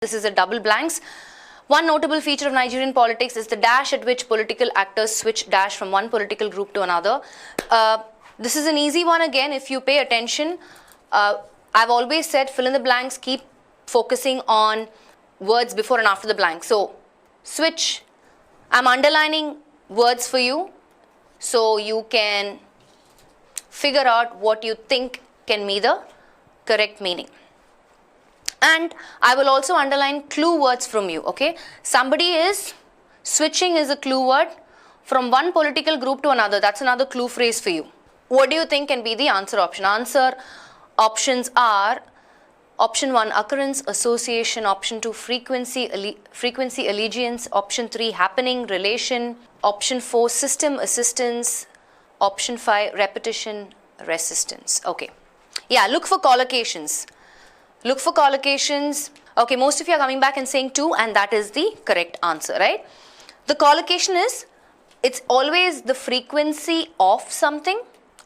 This is a double blanks. One notable feature of Nigerian politics is the dash at which political actors switch dash from one political group to another. This is an easy one again if you pay attention. I've always said fill in the blanks, keep focusing on words before and after the blank. So, switch. I'm underlining words for you so you can figure out what you think can be the correct meaning. And I will also underline clue words from you, okay? Somebody is switching is a clue word from one political group to another. That's another clue phrase for you. What do you think can be the answer option? Answer options are option 1, occurrence, association, option 2, frequency, allegiance, option 3, happening, relation, option 4, system, assistance, option 5, repetition, resistance. Okay. Yeah, look for collocations. Look for collocations. Okay, most of you are coming back and saying 2, and that is the correct answer, right? The collocation is, it's always the frequency of something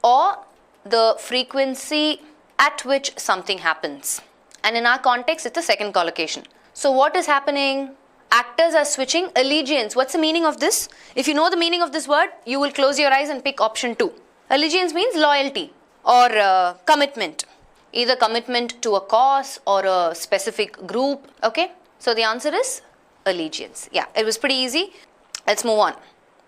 or the frequency at which something happens. And in our context, it's the second collocation. So what is happening? Actors are switching allegiance. What's the meaning of this? If you know the meaning of this word, you will close your eyes and pick option 2. Allegiance means loyalty or commitment. Either commitment to a cause or a specific group, okay? So the answer is allegiance. Yeah, it was pretty easy. Let's move on.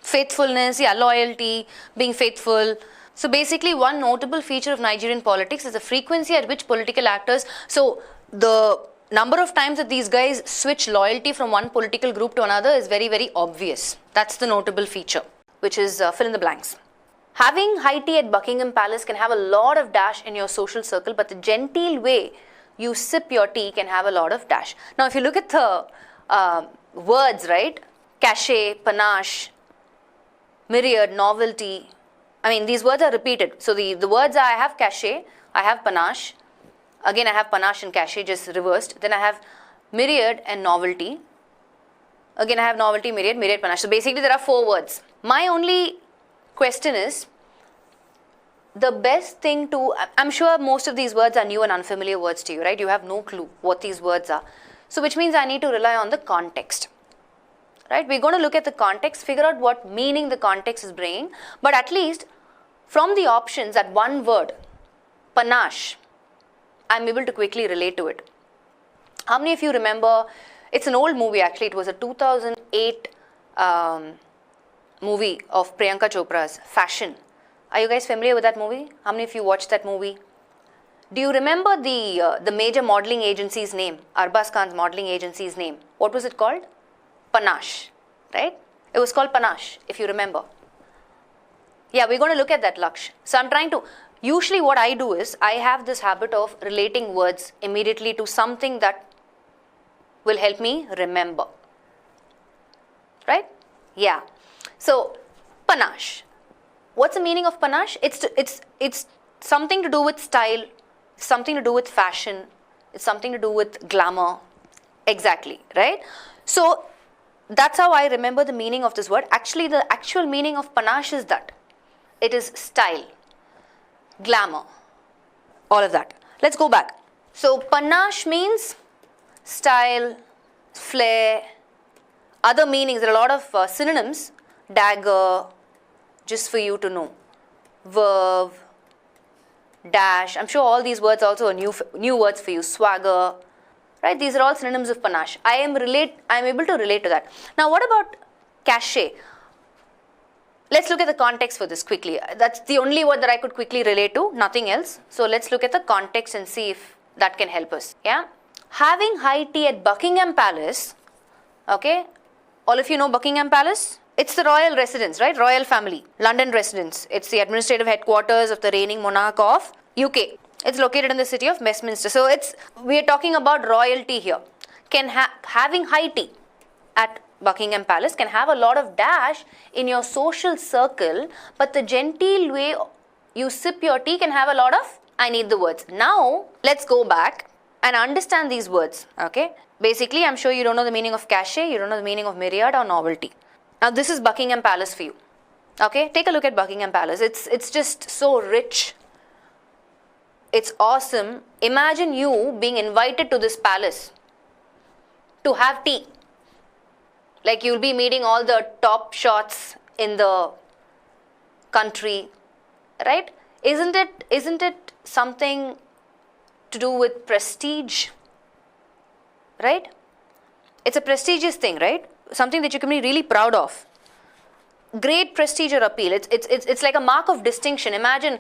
Faithfulness, yeah, loyalty, being faithful. So basically one notable feature of Nigerian politics is the frequency at which political actors, so the number of times that these guys switch loyalty from one political group to another is very, very obvious. That's the notable feature, which is fill in the blanks. Having high tea at Buckingham Palace can have a lot of dash in your social circle, but the genteel way you sip your tea can have a lot of dash. Now, if you look at the words, right? Cachet, panache, myriad, novelty. I mean, these words are repeated. So, the words are, I have cachet, I have panache. Again, I have panache and cachet, just reversed. Then I have myriad and novelty. Again, I have novelty, myriad, myriad, panache. So, basically, there are 4 words. My only question is, the best thing to, I'm sure most of these words are new and unfamiliar words to you, right? You have no clue what these words are. So, which means I need to rely on the context, right? We're going to look at the context, figure out what meaning the context is bringing. But at least from the options, that one word, panache, I'm able to quickly relate to it. How many of you remember, it's an old movie actually, it was a 2008 movie of Priyanka Chopra's, Fashion. Are you guys familiar with that movie? How many of you watched that movie? Do you remember the major modeling agency's name, Arbaz Khan's modeling agency's name? What was it called? Panache, right? It was called Panache, if you remember. Yeah, we're going to look at that, Laksh. So I'm trying to, usually what I do is, I have this habit of relating words immediately to something that will help me remember, right? Yeah. So, panache. What's the meaning of panache? It's something to do with style, something to do with fashion, it's something to do with glamour. Exactly, right? So, that's how I remember the meaning of this word. Actually, the actual meaning of panache is that. It is style, glamour, all of that. Let's go back. So, panache means style, flair, other meanings. There are a lot of synonyms. Dagger, just for you to know. Verve, dash. I'm sure all these words also are new words for you. Swagger, right? These are all synonyms of panache. I am able to relate to that. Now, what about cachet? Let's look at the context for this quickly. That's the only word that I could quickly relate to, nothing else. So, let's look at the context and see if that can help us. Yeah. Having high tea at Buckingham Palace, okay. All of you know Buckingham Palace? It's the royal residence, right? Royal family, London residence. It's the administrative headquarters of the reigning monarch of UK. It's located in the city of Westminster. So we are talking about royalty here. Having high tea at Buckingham Palace can have a lot of dash in your social circle, but the genteel way you sip your tea can have a lot of, I need the words. Now, let's go back and understand these words, okay? Basically, I'm sure you don't know the meaning of cachet, you don't know the meaning of myriad or novelty. Now, this is Buckingham Palace for you, okay? Take a look at Buckingham Palace. It's just so rich. It's awesome. Imagine you being invited to this palace. to have tea. Like you'll be meeting all the top shots in the country, right? Isn't it something to do with prestige, right? It's a prestigious thing, right? Something that you can be really proud of. Great prestige or appeal. It's like a mark of distinction. Imagine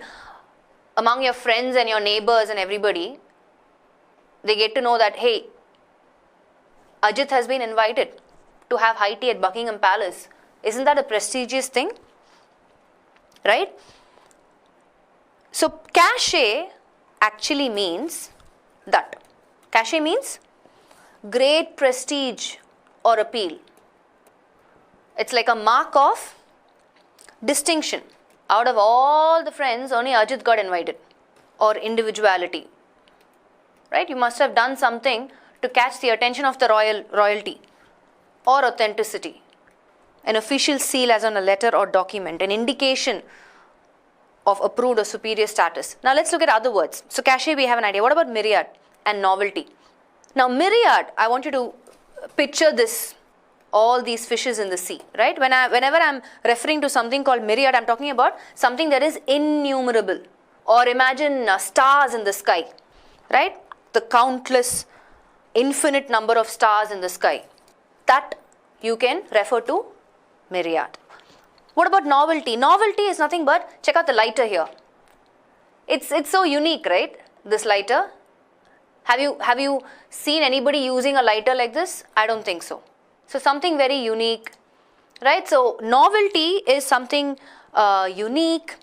among your friends and your neighbors and everybody, they get to know that, hey, Ajit has been invited to have high tea at Buckingham Palace. Isn't that a prestigious thing? Right? So cachet actually means that. Cachet means great prestige or appeal. It's like a mark of distinction. Out of all the friends, only Ajit got invited. Or individuality. Right? You must have done something to catch the attention of the royalty. Or authenticity. An official seal as on a letter or document. An indication of approved or superior status. Now let's look at other words. So cachet, we have an idea. What about myriad and novelty? Now myriad, I want you to picture this, all these fishes in the sea, right? Whenever I'm referring to something called myriad, I'm talking about something that is innumerable. Or imagine stars in the sky, right? The countless, infinite number of stars in the sky. That you can refer to myriad. What about novelty? Novelty is nothing but, check out the lighter here. It's so unique, right? This lighter. Have you seen anybody using a lighter like this? I don't think so. So something very unique, right? So novelty is something unique,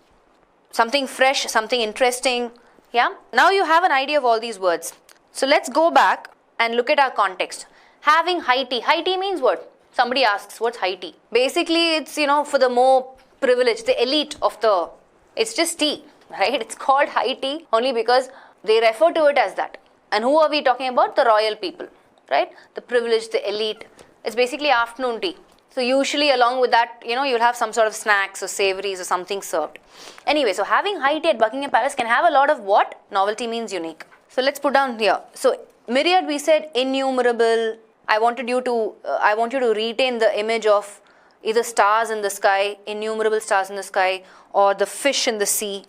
something fresh, something interesting. Yeah. Now you have an idea of all these words. So let's go back and look at our context. Having high tea. High tea means what? Somebody asks, what's high tea? Basically, it's, for the more privileged, the elite of the, it's just tea, right? It's called high tea only because they refer to it as that. And who are we talking about? The royal people, right? The privileged, the elite. It's basically afternoon tea. So usually along with that, you'll have some sort of snacks or savories or something served. Anyway, so having high tea at Buckingham Palace can have a lot of what? Novelty means unique. So let's put down here. So myriad, we said innumerable. I want you to retain the image of either stars in the sky, innumerable stars in the sky, or the fish in the sea,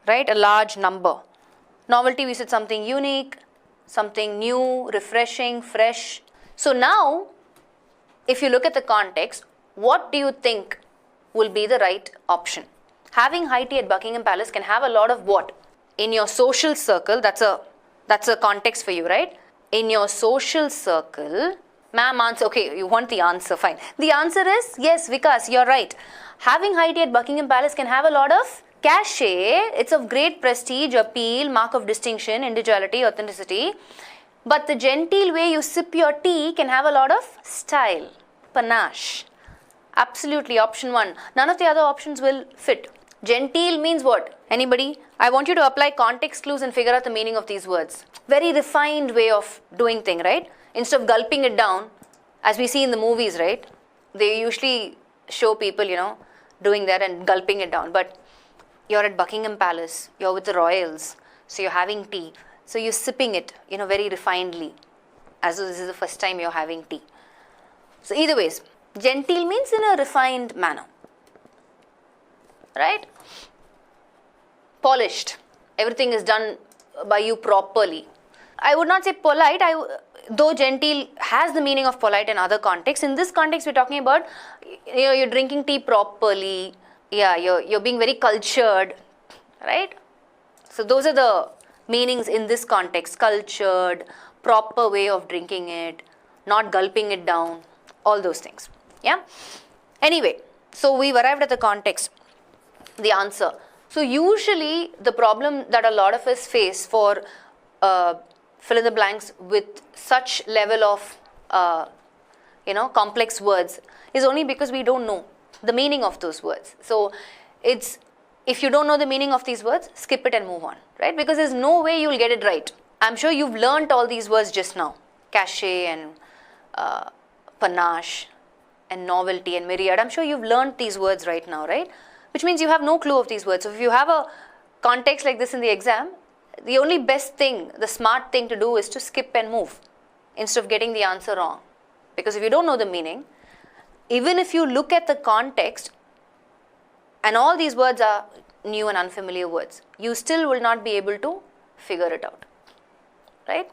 right? A large number. Novelty, we said something unique, something new, refreshing, fresh. So now, if you look at the context, what do you think will be the right option? Having high tea at Buckingham Palace can have a lot of what? In your social circle, that's a context for you, right? In your social circle, ma'am, answer, okay, you want the answer, fine. The answer is, yes, Vikas, you're right. Having high tea at Buckingham Palace can have a lot of cachet. It's of great prestige, appeal, mark of distinction, individuality, authenticity. But the genteel way you sip your tea can have a lot of style, panache. Absolutely, option 1. None of the other options will fit. Genteel means what? Anybody? I want you to apply context clues and figure out the meaning of these words. Very refined way of doing thing, right? Instead of gulping it down, as we see in the movies, right? They usually show people, doing that and gulping it down. But you're at Buckingham Palace, you're with the royals, so you're having tea. So you're sipping it, very refinedly, as though this is the first time you're having tea. So either ways, genteel means in a refined manner, right? Polished. Everything is done by you properly. I would not say polite, though genteel has the meaning of polite in other contexts. In this context, we're talking about, you're drinking tea properly. Yeah, you're being very cultured, right? So those are the meanings in this context. Cultured, proper way of drinking it, not gulping it down, all those things. Yeah. Anyway, so we've arrived at the context, the answer. So usually the problem that a lot of us face for fill in the blanks with such level of complex words is only because we don't know the meaning of those words. So if you don't know the meaning of these words, skip it and move on, right? Because there's no way you'll get it right. I'm sure you've learnt all these words just now. Cachet and panache and novelty and myriad. I'm sure you've learnt these words right now, right? Which means you have no clue of these words. So if you have a context like this in the exam, the only best thing, the smart thing to do is to skip and move instead of getting the answer wrong. Because if you don't know the meaning, even if you look at the context, and all these words are new and unfamiliar words, you still will not be able to figure it out, right?